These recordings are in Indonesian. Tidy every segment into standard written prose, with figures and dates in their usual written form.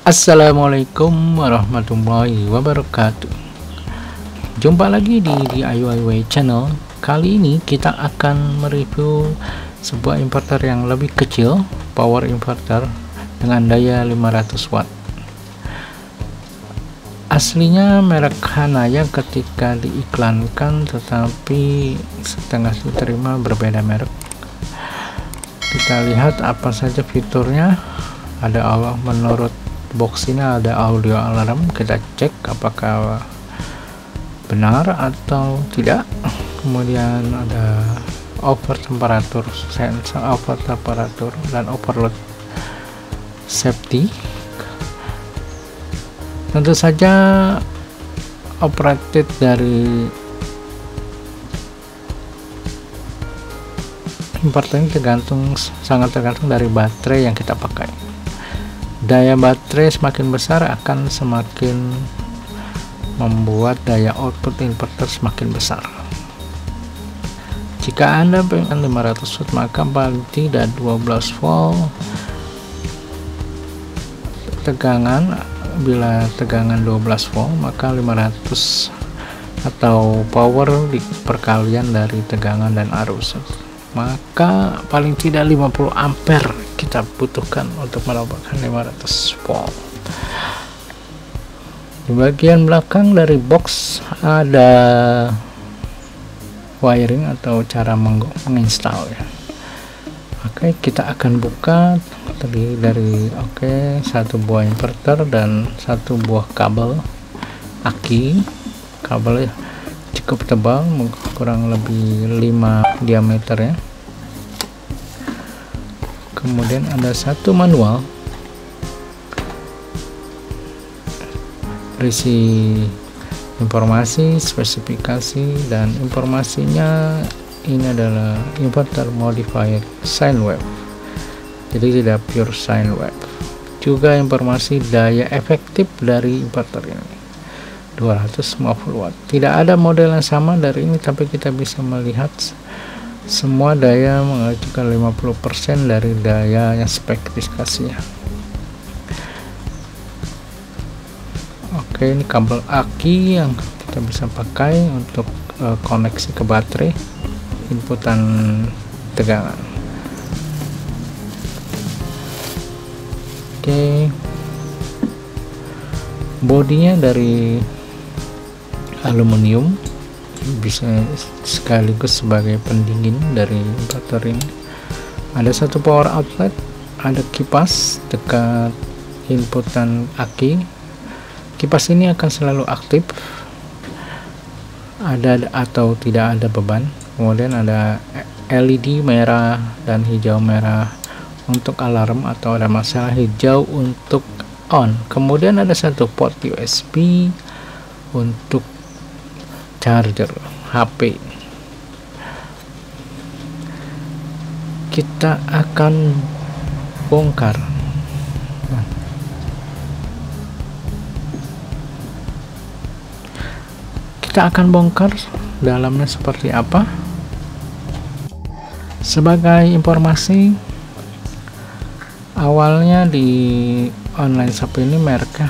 Assalamualaikum warahmatullahi wabarakatuh. Jumpa lagi di DIY channel. Kali ini kita akan mereview sebuah inverter yang lebih kecil, power inverter dengan daya 500 watt. Aslinya merek Hanaya ketika diiklankan, tetapi setelah diterima berbeda merek. Kita lihat apa saja fiturnya. Menurut box ini ada audio alarm. Kita cek apakah benar atau tidak. Kemudian ada over temperatur, sensor over temperatur dan overload safety. Tentu saja operated dari inverter ini sangat tergantung dari baterai yang kita pakai. Daya baterai semakin besar akan semakin membuat daya output inverter semakin besar. Jika Anda pengen 500 watt, maka paling tidak 12 volt tegangan. Bila tegangan 12 volt, maka 500 atau power di perkalian dari tegangan dan arus, maka paling tidak 50 ampere kita butuhkan untuk mendapatkan 500 volt. Di bagian belakang dari box ada wiring atau cara menginstal ya. Oke, kita akan buka terdiri dari satu buah inverter dan satu buah kabel aki. Kabel cukup tebal, kurang lebih 5 diameter ya. Kemudian ada satu manual berisi informasi, spesifikasi, dan informasinya ini adalah inverter modified sine wave, jadi tidak pure sine wave. Juga informasi daya efektif dari inverter ini 250 watt. Tidak ada model yang sama dari ini, tapi kita bisa melihat semua daya mengajukan 50% dari daya yang spesifikasinya. Oke, ini kabel aki yang kita bisa pakai untuk koneksi ke baterai, inputan tegangan. Oke, bodinya dari aluminium, bisa sekaligus sebagai pendingin dari inverter ini. Ada satu power outlet, ada kipas dekat inputan aki. Kipas ini akan selalu aktif, ada atau tidak ada beban. Kemudian ada LED merah dan hijau merah untuk alarm atau ada masalah, hijau untuk on. Kemudian ada satu port USB untuk charger HP. Kita akan bongkar. Kita akan bongkar dalamnya seperti apa. Sebagai informasi, awalnya di online shop ini mereknya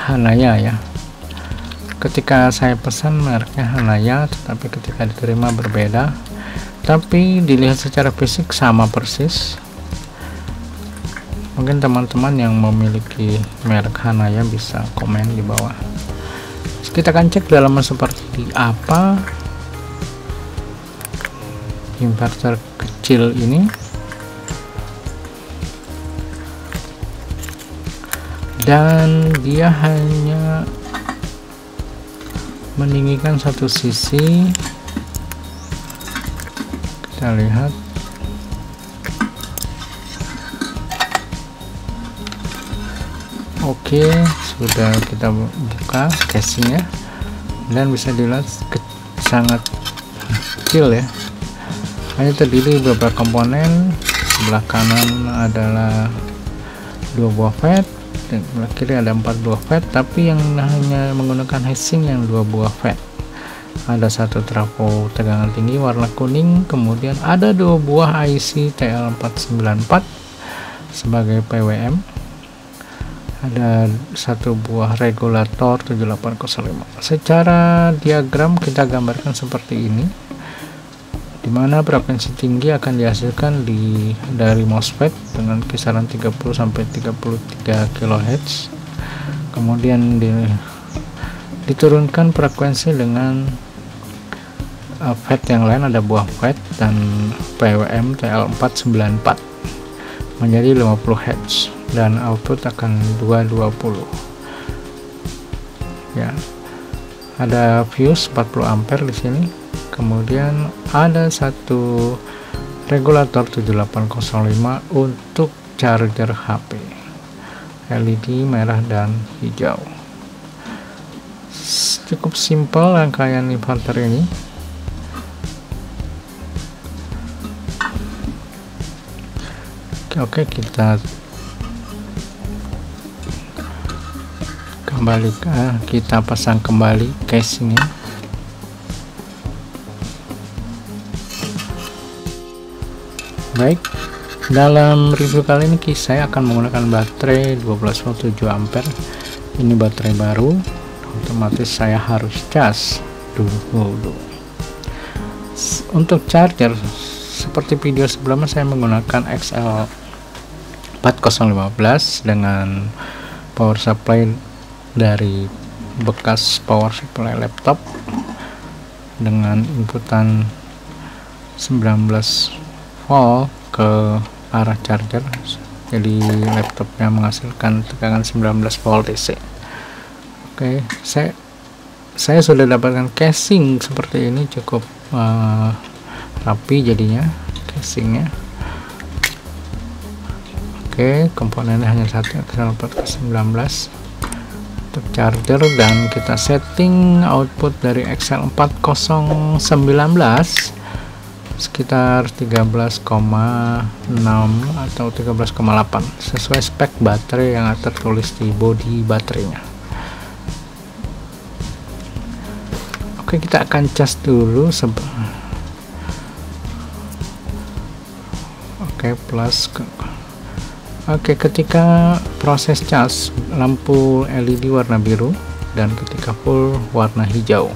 Hanaya ya. Ketika saya pesan mereknya Hanaya, tetapi ketika diterima berbeda. Tapi dilihat secara fisik sama persis. Mungkin teman-teman yang memiliki merek Hanaya bisa komen di bawah. Kita akan cek dalamnya seperti apa inverter kecil ini. Dan dia hanya meninggikan satu sisi. Kita lihat. Oke, sudah kita buka casingnya dan bisa dilihat sangat kecil ya. Hanya terdiri beberapa komponen. Sebelah kanan adalah 2 buah FET, dan sebelah kiri ada 4 buah FET, tapi yang hanya menggunakan heatsink yang 2 buah FET. Ada satu trafo tegangan tinggi warna kuning, kemudian ada 2 buah IC TL494 sebagai PWM. ada satu buah regulator 7805. Secara diagram kita gambarkan seperti ini, dimana frekuensi tinggi akan dihasilkan dari MOSFET dengan kisaran 30 sampai 33 kHz. Kemudian diturunkan frekuensi dengan FET yang lain, ada buah FET dan PWM TL494 menjadi 50 Hz dan output akan 220 ya. Ada fuse 40 ampere di sini. Kemudian ada satu regulator 7805 untuk charger HP, LED merah dan hijau. Cukup simpel rangkaian inverter ini. Oke, kita kembali kita pasang kembali casingnya. Baik, dalam review kali ini saya akan menggunakan baterai 12 volt 7 ampere. Ini baterai baru, otomatis saya harus cas dulu. Untuk charger, seperti video sebelumnya saya menggunakan XL4015 dengan power supply dari bekas power supply laptop dengan inputan 19 volt ke arah charger, jadi laptopnya menghasilkan tegangan 19 volt DC. Oke, saya sudah dapatkan casing seperti ini, cukup rapi jadinya casingnya. Oke, komponennya hanya satu, XL419 untuk charger, dan kita setting output dari XL4019 sekitar 13,6 atau 13,8 sesuai spek baterai yang tertulis di bodi baterainya. Oke, kita akan cas dulu Oke, ketika proses cas, lampu LED warna biru, dan ketika full warna hijau.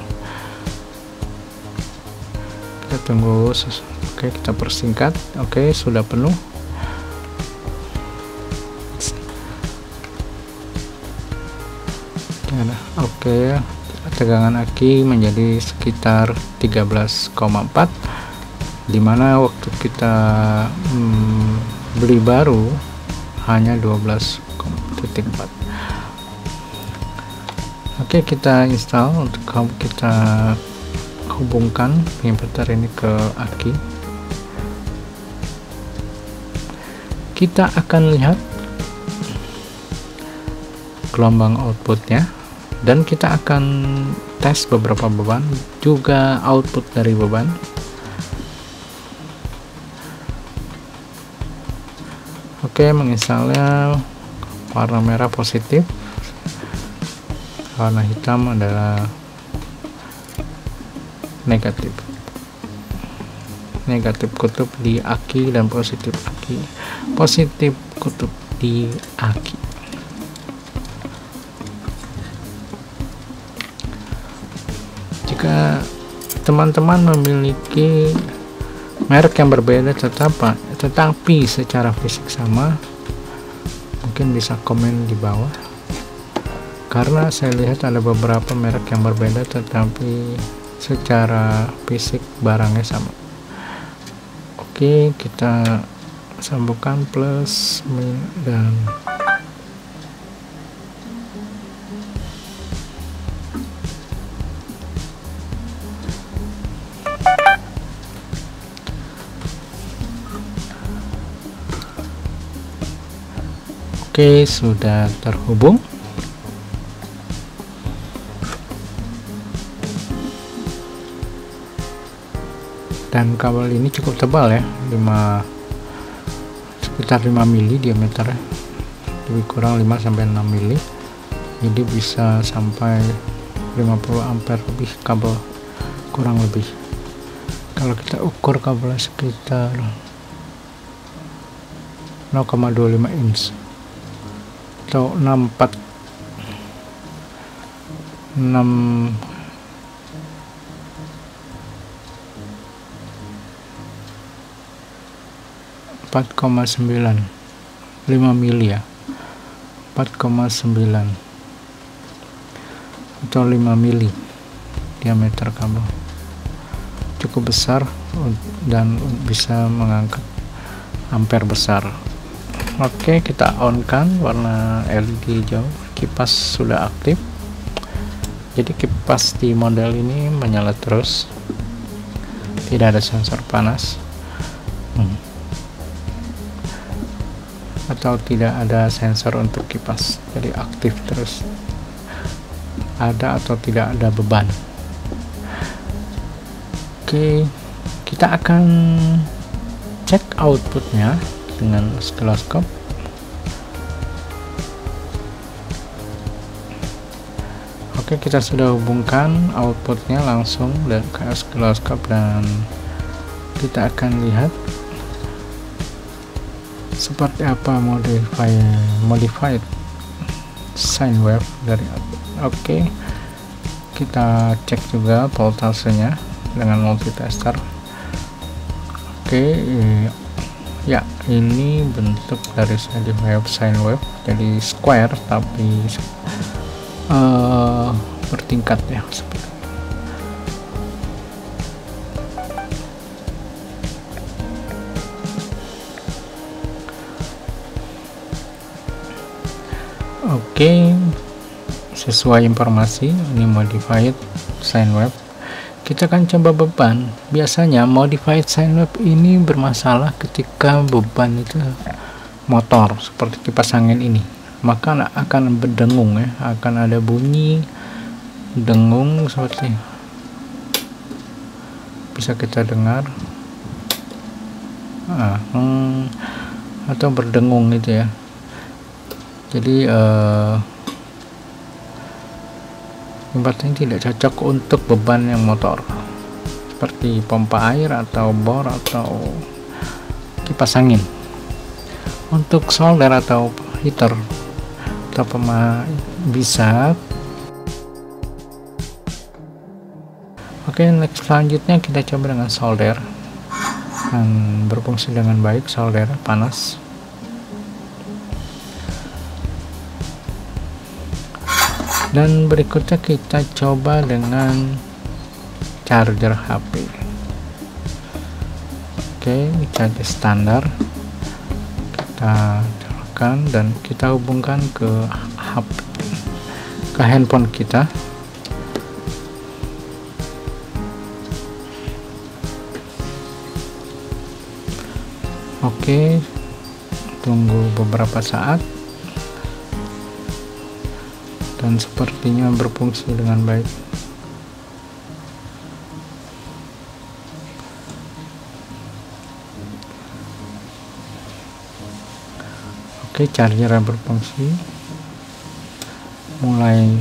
Kita tunggu. Oke, kita persingkat. Oke, sudah penuh. Oke, tegangan aki menjadi sekitar 13,4, dimana waktu kita beli baru hanya 12,4. Oke, kita install. Untuk kita hubungkan inverter ini ke aki, kita akan lihat gelombang outputnya, dan kita akan tes beberapa beban, juga output dari beban. Oke, menginstalnya warna merah positif, warna hitam adalah negatif kutub di aki dan positif kutub di aki. Jika teman-teman memiliki merek yang berbeda tetapi secara fisik sama, mungkin bisa komen di bawah, karena saya lihat ada beberapa merek yang berbeda tetapi secara fisik barangnya sama. Oke, kita sambungkan plus dan oke, sudah terhubung. Dan kabel ini cukup tebal ya, sekitar 5 mili diameternya, lebih kurang 5 sampai 6 mili, jadi bisa sampai 50 ampere lebih kabel, kurang lebih. Kalau kita ukur kabelnya sekitar 0,25 inch, atau 4,9 5 mili ya, 4,9 atau 5 mili diameter kabel, cukup besar dan bisa mengangkat ampere besar. Oke, kita on kan warna LED hijau, kipas sudah aktif. Jadi kipas di model ini menyala terus, tidak ada sensor panas atau tidak ada sensor untuk kipas, jadi aktif terus, ada atau tidak ada beban. Oke, kita akan cek outputnya dengan oscilloscope. Oke, kita sudah hubungkan outputnya langsung ke oscilloscope dan kita akan lihat seperti apa modified sine wave dari output. Oke, kita cek juga voltasenya dengan multitester. Oke, ya, ini bentuk dari sine wave, jadi square tapi bertingkat ya, seperti. Oke, sesuai informasi ini modified sine wave. Kita akan coba beban. Biasanya modified sine wave ini bermasalah ketika beban itu motor seperti kipas angin ini, maka akan berdengung ya, akan ada bunyi dengung seperti bisa kita dengar atau berdengung gitu ya. Jadi ini tidak cocok untuk beban yang motor seperti pompa air atau bor atau kipas angin. Untuk solder atau heater atau bisa. Oke, next selanjutnya kita coba dengan solder dan berfungsi dengan baik. Solder panas. Dan berikutnya kita coba dengan charger HP. Oke, charger standar kita nyalakan dan kita hubungkan ke HP, ke handphone kita. Oke, tunggu beberapa saat dan sepertinya berfungsi dengan baik. Oke, charger berfungsi, mulai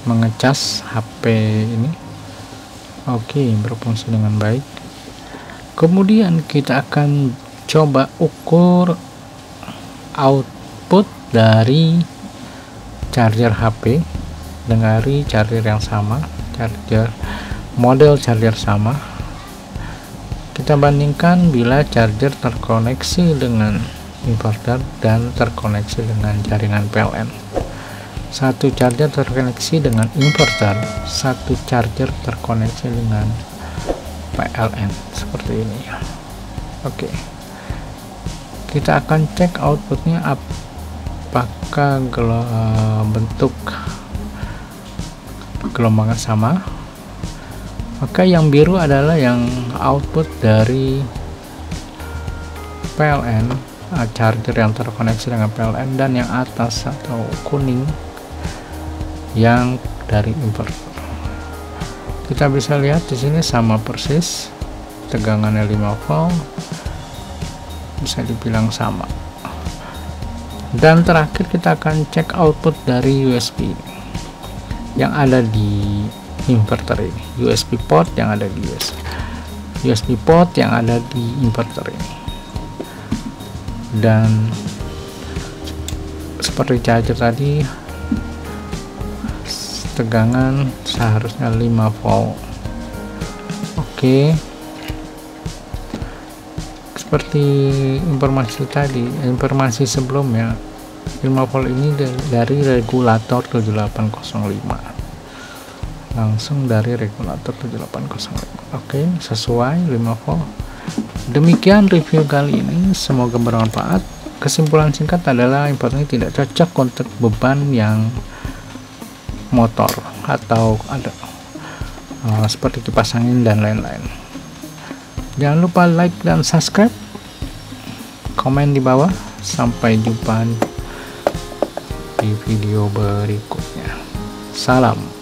mengecas HP ini. Oke, berfungsi dengan baik. Kemudian kita akan coba ukur output dari charger HP dengan charger yang sama, model charger sama. Kita bandingkan bila charger terkoneksi dengan inverter dan terkoneksi dengan jaringan PLN. Satu charger terkoneksi dengan inverter, satu charger terkoneksi dengan PLN, seperti ini. Oke, kita akan cek outputnya apakah bentuk gelombangnya sama. Maka yang biru adalah yang output dari PLN, charger yang terkoneksi dengan PLN, dan yang atas atau kuning yang dari inverter. Kita bisa lihat di sini sama persis, tegangannya 5 volt, bisa dibilang sama. Dan terakhir kita akan cek output dari USB yang ada di inverter ini, USB port yang ada di USB port yang ada di inverter ini. Dan seperti charger tadi, tegangan seharusnya 5 volt. Oke, seperti informasi sebelumnya, 5 volt ini dari regulator 7805, langsung dari regulator 7805. Oke, sesuai 5 volt. Demikian review kali ini, semoga bermanfaat. Kesimpulan singkat adalah inverter ini tidak cocok untuk beban yang motor atau ada seperti kipas angin dan lain-lain. Jangan lupa like dan subscribe, komen di bawah. Sampai jumpa di video berikutnya. Salam.